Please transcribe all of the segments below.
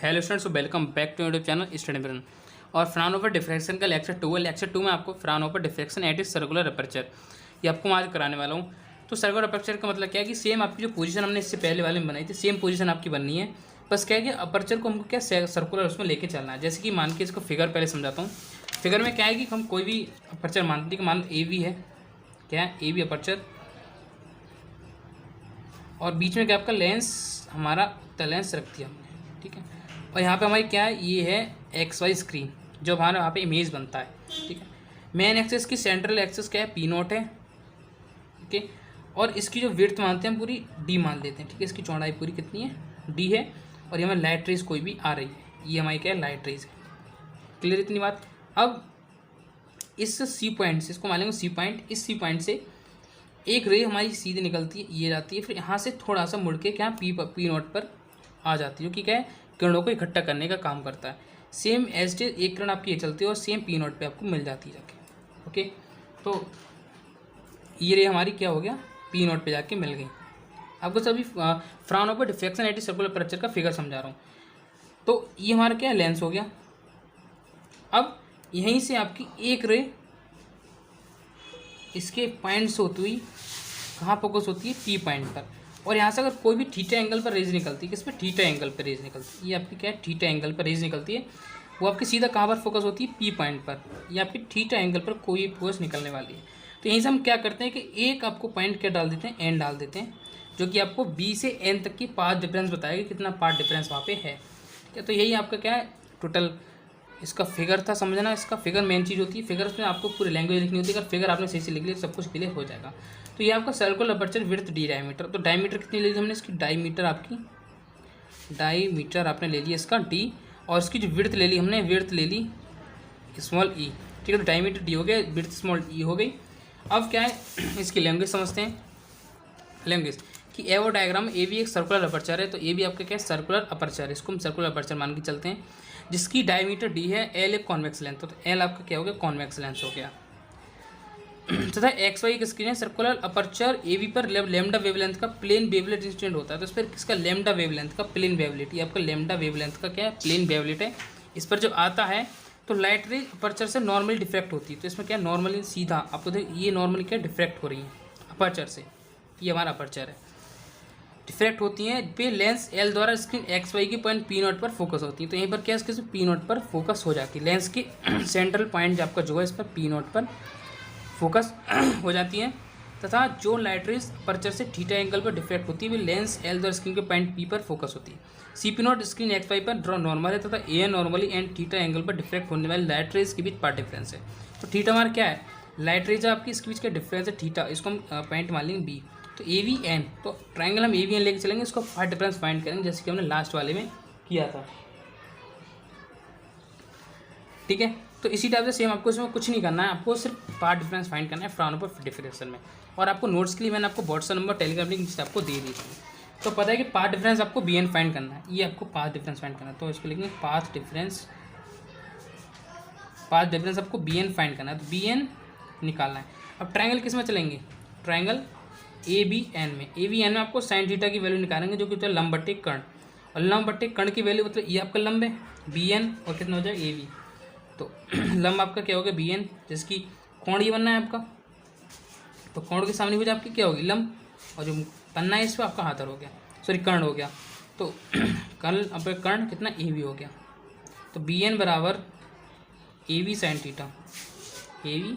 Hello students, welcome back to YouTube channel study brain. और Fraunhofer diffraction का lecture 2 है। Lecture 2 में आपको Fraunhofer diffraction at a circular aperture ये आपको आज कराने वाला हूँ। तो सर्कुलर अपर्चर का मतलब क्या है कि सेम आपकी जो पोजीशन हमने इससे पहले वाले में बनाई थी सेम पोजीशन आपकी बननी है। बस क्या है कि अपर्चर को हमको क्या सर्कुलर उसमें लेके चलना है। जैसे कि मान के इसको फिगर पहले समझाता हूँ। फिगर में क्या है कि हम कोई भी अपर्चर मानते हैं कि मान लो ए वी है, क्या है ए वी अपर्चर, और बीच में क्या आपका लेंस हमारा लेंस रख दिया हमने, ठीक है। और यहाँ पे हमारी क्या है, ये है एक्स वाई स्क्रीन जो हमारा यहाँ पे इमेज बनता है, ठीक है। मेन एक्सेस की सेंट्रल एक्सेस क्या है, पी नोट है, ठीक है। और इसकी जो विड्थ मानते हैं हम पूरी डी मान लेते हैं, ठीक है। इसकी चौड़ाई पूरी कितनी है, डी है। और ये हमारी लाइट रेज कोई भी आ रही है, ये हमारी क्या है, लाइट रेज है। क्लियर इतनी बात। अब इस सी पॉइंट से, इसको मान लेंगे सी पॉइंट, इस सी पॉइंट से एक रे हमारी सीधी निकलती है, ये जाती है, फिर यहाँ से थोड़ा सा मुड़ के क्या पी नोट पर आ जाती है, जो कि क्या है, किरणों को इकट्ठा करने का काम करता है। सेम एज इट एक किरण आपकी ये चलती है और सेम पी नोट पे आपको मिल जाती है जाके, ओके। तो ये रे हमारी क्या हो गया, पी नोट पे जाके मिल गई। आपको सभी Fraunhofer diffraction at a circular aperture का फिगर समझा रहा हूँ। तो ये हमारा क्या है, लेंस हो गया। अब यहीं से आपकी एक रे इसके पॉइंट से होती हुई कहाँ फोकस होती है, पी पॉइंट पर। और यहाँ से अगर कोई भी थीटा एंगल पर रेज निकलती है, किस पे, थीटा एंगल पर रेज निकलती है, ये आपकी क्या है, थीटा एंगल पर रेज निकलती है, वो आपकी सीधा कहाँ पर फोकस होती है, पी पॉइंट पर, या फिर थीटा एंगल पर कोई फोकस निकलने वाली है। तो यहीं से हम क्या करते हैं कि एक आपको पॉइंट क्या डाल देते हैं, एन डाल देते हैं, जो कि आपको बी से एन तक की पाथ डिफरेंस बताएगा, कितना पाथ डिफरेंस वहाँ पे है, ठीक है। तो यही आपका क्या है, टोटल इसका फिगर था समझना। इसका फिगर मेन चीज़ होती है, फिगर में आपको पूरी लैंग्वेज लिखनी होती है। अगर फिगर आपने सही से लिख लिया सब कुछ क्लियर हो जाएगा। तो ये आपका circular aperture width D diameter. तो डायमीटर कितनी ले ली हमने इसकी, डायमीटर आपने ले लिया इसका डी, और इसकी जो विड्थ ले ली हमने, विड्थ ले ली स्मॉल ई, ठीक है। तो डायमीटर डी हो गया, विड्थ स्मॉल ई हो गई। अब क्या है, इसकी लैंग्वेज समझते हैं। लैंग्वेज कि एवो डायग्राम ए भी एक सर्कुलर अपर्चर है, तो ए भी आपका क्या है, सर्कुलर अपर्चर है। इसको हम सर्कुलर अपर्चर मान के चलते हैं, जिसकी डायमीटर डी है, एल एक कॉन्वेक्स लेंथ, तो एल आपका क्या हो गया, कॉन्वेक्स लेंथ हो गया। तथा एक्स वाई की स्क्रीन है, सर्कुलर अपर्चर ए बी पर लेमडा वेवलेंथ का प्लेन वेवलेट इंस्टेंट होता है। तो इस पर किसका, लेमडा वेवलेंथ का प्लेन वेवलेट, ये आपका लेमडा वेवलेंथ का क्या है, प्लेन वेवलेट है। इस पर जो आता है तो लाइट रे अपर्चर से नॉर्मली डिफ्रैक्ट होती है। तो इसमें क्या, नॉर्मली सीधा आपको देख, ये नॉर्मली क्या डिफ्रैक्ट हो रही है अपर्चर से, ये हमारा अपर्चर है, डिफ्रैक्ट होती हैं पे लेंस एल द्वारा स्क्रीन एक्स वाई के पॉइंट पी नोट पर फोकस होती है। तो यहीं पर क्या, इसके पी नोट पर फोकस हो जाती है। लेंस की सेंट्रल पॉइंट आपका जो है इस पर पी नोट पर फोकस हो जाती है। तथा जो लाइट रेज अपर्चर से थीटा एंगल पर डिफ्रैक्ट होती है, वे लेंस एल द्वारा स्क्रीन के पॉइंट पी पर फोकस होती है। C P note screen X Y पर ड्रॉ नॉर्मल है, तथा A N normally and theta angle पर डिफ्रैक्ट होने वाले लाइट रेज के बीच पार्ट डिफरेंस है। तो थीटा हमारा क्या है, लाइट रेज आपकी, इसके बीच का डिफरेंस है थीटा, इसको हम पॉइंट मान लेंगे बी। तो ए वी एन, तो ट्राइंगल हम ए वी एन लेके चलेंगे, इसको पार्ट डिफरेंस फाइंड करेंगे, जैसे कि हमने लास्ट वाले में किया था, ठीक है। तो इसी टाइप से सेम आपको इसमें कुछ नहीं करना है, आपको सिर्फ पार्ट डिफरेंस फाइंड करना है फ्राउनहोफर डिफ्रैक्शन में। और आपको नोट्स के लिए मैंने आपको व्हाट्सएप नंबर टेलीग्राम लिंक आपको दे दी थी। तो पता है कि पाथ डिफरेंस आपको बी एन फाइंड करना है, ये आपको पाथ डिफरेंस फाइंड करना है। तो इसको लिखेंगे पाथ डिफरेंस आपको बी एन फाइंड करना है, तो बी एन निकालना है। अब ट्राइंगल किस में चलेंगे, ट्राइंगल ए बी एन में। ए बी एन में आपको साइन थीटा की वैल्यू निकालेंगे, जो कि होता है लंब बट्टे कर्ण, और लंब बट्टे कर्ण की वैल्यू मतलब ये आपका लंब है बी एन, और कितना हो जाए ए बी। तो लंब आपका क्या होगा, बी एन, जिसकी कोण ये बनना है आपका, तो कोण के सामने भुजा आपकी क्या होगी, लंब, और जो पन्ना है इस पर आपका हाथर हो गया, सॉरी कर्ण हो गया। तो कर्ण आपका कर्ण कितना, ए बी हो गया। तो बी एन बराबर A B sine theta, A B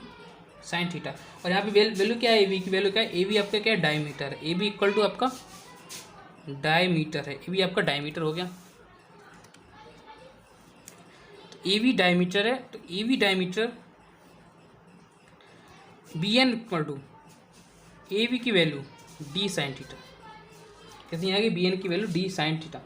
sine theta. और यहाँ पे वैल्यू क्या है, ए बी की वैल्यू क्या है, ए बी आपका क्या है, डायमीटर है, ए बी इक्वल टू आपका डायमीटर है, ए बी आपका डायमीटर हो गया। ए बी डायमीटर है, तो A B diameter B N equal to A B की वैल्यू डी साइन थीटा, कितनी आएगी, बी एन की वैल्यू डी साइन थीटा।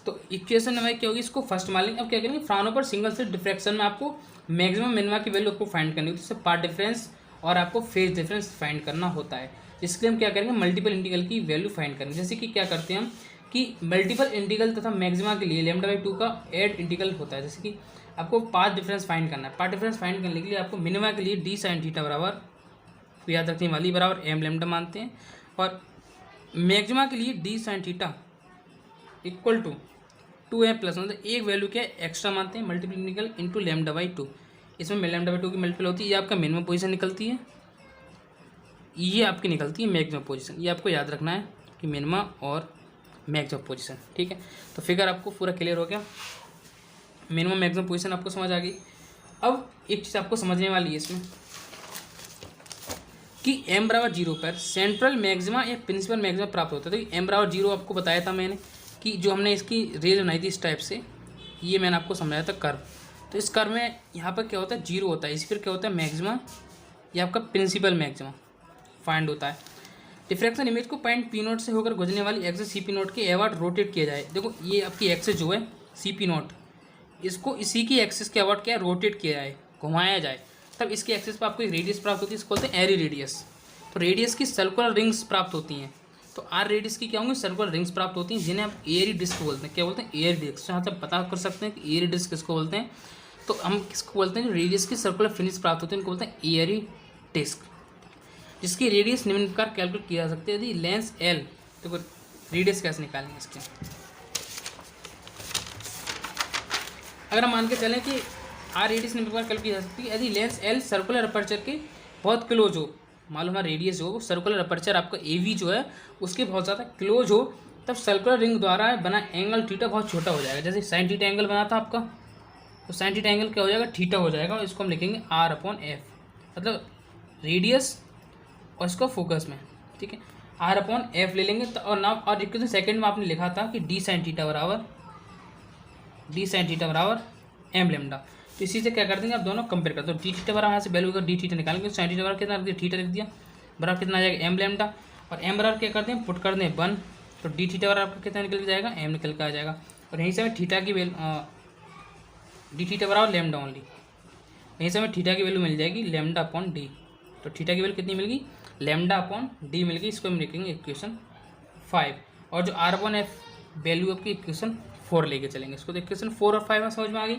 तो इक्वेशन हमारी क्या होगी, इसको फर्स्ट मान लेंगे। अब क्या करेंगे, फ्राउनहोफर सिंगल स्लिट डिफ्रैक्शन में आपको मैक्सिमम मिनिमा की वैल्यू आपको फाइंड करनी होती है, इससे पार्ट डिफरेंस और आपको फेज डिफरेंस फाइंड करना होता है। इसके लिए हम क्या करेंगे, मल्टीपल इंटीग्रल की वैल्यू फाइंड करेंगे। जैसे कि क्या करते हैं हम कि मल्टीपल इंटीग्रल तथा मैक्सिमा के लिए लैम्डा बाई 2 का एड इंटीग्रल होता है। जैसे कि आपको पाथ डिफरेंस फाइंड करना है, पाथ डिफरेंस फाइंड करने के लिए आपको मिनिमा के लिए डी साइन थीटा बराबर, याद रखने वाली बराबर एम लैम्डा मानते हैं, और मैक्सिमा के लिए D sine theta equal to 2m plus मतलब एक वैल्यू क्या एक्स्ट्रा मानते हैं मल्टीप्लिकल इंटू लैम्डा बाई 2। इसमें लैम्डा बाई 2 की मल्टीपल होती है, ये आपका मिनिमम पोजीशन निकलती है, ये आपकी निकलती है मैक्सिमम पोजीशन। ये आपको याद रखना है कि मिनिमम और मैक्सिमम पोजीशन। ठीक है, तो फिगर आपको पूरा क्लियर हो गया, मिनिमम मैक्सिमम पोजीशन आपको समझ आ गई। अब एक चीज़ आपको समझने वाली है इसमें कि m बराबर 0 पर सेंट्रल मैक्सिमा या प्रिंसिपल मैक्सिमा प्राप्त होता है। तो m बराबर 0 आपको बताया था मैंने कि जो हमने इसकी रेंज बनाई थी इस टाइप से, ये मैंने आपको समझाया था कर्व। तो इस कर्व में यहाँ पर क्या होता है 0 होता है, इसी पर क्या होता है मैक्सिमा या आपका प्रिंसिपल मैक्सिमा फाइंड होता है। डिफ्रैक्शन इमेज को पॉइंट पी नोट से होकर गुजरने वाली एक्सिस सी पी नोट के अवार्ड रोटेट किया जाए। देखो ये आपकी एक्सिस जो है सी पी नोट, इसको इसी की एक्सिस के अवार्ड क्या रोटेट किया जाए, घुमाया जाए, तब इसकी एक्सिस पर आपको एक रेडियस प्राप्त होती है, इसको बोलते हैं एरी रेडियस। तो रेडियस की सर्कुलर रिंग्स प्राप्त होती हैं। तो आर रेडियस की क्या होंगी सर्कुलर रिंग्स प्राप्त होती हैं, जिन्हें आप एरी डिस्क बोलते हैं। क्या बोलते हैं एरी डिस्क। यहाँ से पता कर सकते हैं कि एरी डिस्क किसको बोलते हैं। तो हम किसको बोलते हैं जो रेडियस की सर्कुलर फिनिश प्राप्त होती है उनको बोलते हैं एरी डिस्क, जिसकी रेडियस निम्न प्रकार कैलकुलेट किया जा सकती है। यदि लेंस एल, तो रेडियस कैसे निकालेंगे इसके, अगर हम मान के चलें कि आर रेडियस निम्न प्रकार कैलकुलेट की जा सकती है। यदि लेंस एल सर्कुलर अपर्चर के बहुत क्लोज हो, मालूम हमारा रेडियस जो सर्कुलर अपर्चर आपका ए वी जो है उसके बहुत ज़्यादा क्लोज हो, तब सर्कुलर रिंग द्वारा बना एंगल थीटा बहुत छोटा हो जाएगा। जैसे साइन थीटा एंगल बना था आपका, तो साइन थीटा एंगल क्या हो जाएगा थीटा हो जाएगा, और इसको हम लिखेंगे आर अपॉन एफ, मतलब रेडियस और इसको फोकस में। ठीक है, आर अपॉन एफ ले लेंगे तो, और नाम और इक्वेशन सेकंड में आपने लिखा था कि डी साइन थीटा बराबर एम लेमडा। तो इसी से क्या कर देंगे आप दोनों कंपेयर कर दो, डी थीटा बराबर यहाँ से वैल्यू का डी थीटा निकालेंगे, साइन थीटा बराबर कितना रख दिया थीटा लिख दिया, बराबर कितना आ जाएगा एम लेमडा, और एम बराबर क्या करते हैं पुट कर दें 1, तो डी थीटा बराबर आपका कितना निकल के जाएगा एम निकल के आ जाएगा। और यहीं से हमें थीटा की वैल्यू डी थीटा बराबर लेमडा ओनली, यहीं से हमें थीटा की वैल्यू मिल जाएगी लेमडा अपॉन डी। तो थीटा की वैल्यू कितनी मिल गई लेमडा अपॉन डी मिल गई, इसको हम लिखेंगे इक्वेशन 5। और जो आर अपॉन एफ वैल्यू आपकी इक्वेशन 4 लेके चलेंगे इसको। तो इक्वेशन 4 और 5 में समझ में आ गई।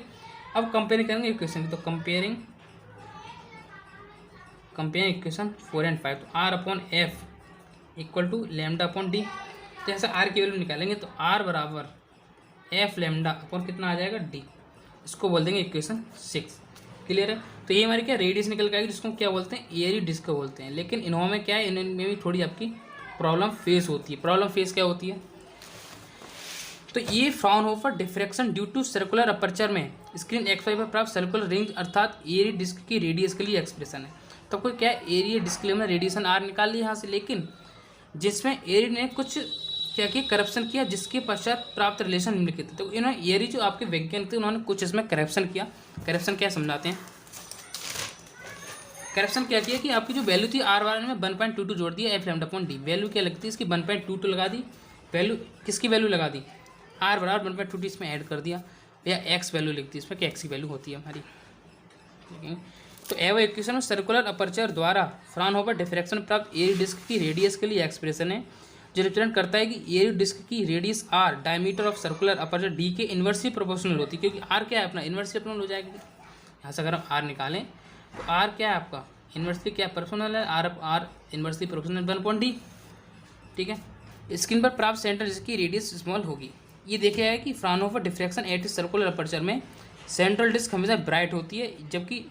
अब कंपेयरिंग करेंगे इक्वेशन की, तो कंपेयरिंग इक्वेशन 4 एंड 5। तो R upon F equal to lambda upon D. तो ऐसा आर की वैल्यू निकालेंगे तो आर बराबर एफ लेमडा अपॉन कितना आ जाएगा डी, इसको बोल देंगे इक्वेशन 6। क्लियर है। तो ये हमारी क्या रेडियस निकल के आएगी, जिसको क्या बोलते हैं एरी डिस्क बोलते हैं। लेकिन इनमें क्या है, इनमें भी थोड़ी आपकी प्रॉब्लम फेस होती है। प्रॉब्लम फेस क्या होती है, तो ये Fraunhofer diffraction due to circular aperture में स्क्रीन x5 पर प्राप्त सर्कुलर रिंग अर्थात एरी डिस्क की रेडियस के लिए एक्सप्रेशन है। तो कोई क्या एरिया डिस्क में रेडिएशन आर निकाल लिया यहाँ से, लेकिन जिसमें एरी ने कुछ क्या किया करप्शन किया, जिसके पश्चात प्राप्त रिलेशन निम्नलिखित। तो इन्होंने एरी जो आपके वैज्ञानिक थे उन्होंने कुछ इसमें करप्शन किया। करप्शन क्या समझाते हैं, करप्शन क्या किया कि आपकी जो वैल्यू थी आर वाले में 1.22 जोड़ दिया F lambda upon D. Value क्या लगती है इसकी 1.22 लगा दी, वैल्यू किसकी वैल्यू लगा दी आर बराबर 1.22 इसमें ऐड कर दिया, या एक्स वैल्यू लिख दी इसमें कि एक्स की वैल्यू होती है हमारी। तो एवं इक्वेशन में सर्कुलर अपर्चर द्वारा फ्राउनहोफर डिफ्रैक्शन प्राप्त एरी डिस्क की रेडियस के लिए एक्सप्रेशन है, जो रिप्रेजेंट करता है कि एरी डिस्क की radius R diameter of circular aperture D के इन्वर्सली प्रोपोर्शनल होती है। क्योंकि आर क्या है अपना इन्वर्सली प्रोपोर्शनल हो जाएगा। यहाँ से अगर हम आर निकालें तो आर क्या है आपका इन्वर्सली क्या प्रोपोर्शनल है, आर इन्वर्सली प्रोपोर्शनल 1/d। ठीक है, स्क्रीन पर प्राप्त सेंटर जिसकी रेडियस स्मॉल होगी। ये देखा है कि Fraunhofer diffraction at circular aperture में सेंट्रल डिस्क हमेशा ब्राइट होती है, जबकि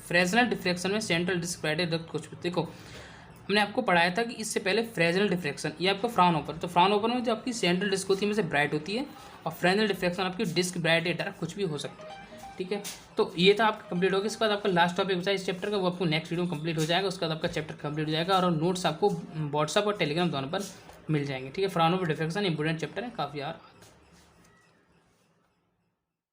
फ्रेजनल डिफ्रैक्शन में सेंट्रल डिस्क ब्राइट है। कुछ देखो हमने आपको पढ़ाया था कि इससे पहले फ्रेजनल डिफ्रैक्शन ये आपका फ्राउनहोफर, तो फ्राउनहोफर में जो आपकी सेंट्रल डिस्क होती है हमेशा ब्राइट होती है, और फ्रेजनल डिफ्रैक्शन आपकी डिस्क ब्राइट है डार्क कुछ भी हो सकता है। ठीक है, तो ये था आपका कंप्लीट हो गया। इसके बाद आपका लास्ट टॉपिक बचा इस चैप्टर का, वो आपको नेक्स्ट वीडियो में कंप्लीट हो जाएगा। उसके बाद आपका चैप्टर कंप्लीट हो जाएगा, और नोट्स आपको व्हाट्सअप और टेलीग्राम दोनों पर मिल जाएंगे। ठीक है, फ्राउनहोफर डिफ्रैक्शन इंपोर्टेंट चैप्टर है काफ़ी यार।